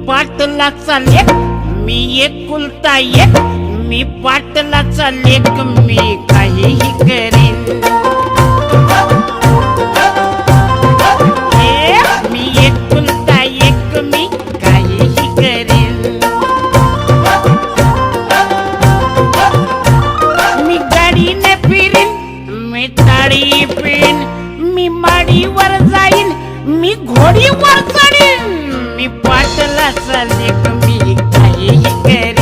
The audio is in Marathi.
पाटलाचा लेक, मी एकुलता एक, मी पाटलाचा लेक, मी काहीही करीन. मी एकुलता एक, मी काहीही करीन. मी गाडीने फिरीन, मी ताडी पिन, मी माडीवर जाईन, मी घोडीवर चढीन. मी पाटलाचा लेक, मी काहीही करीन.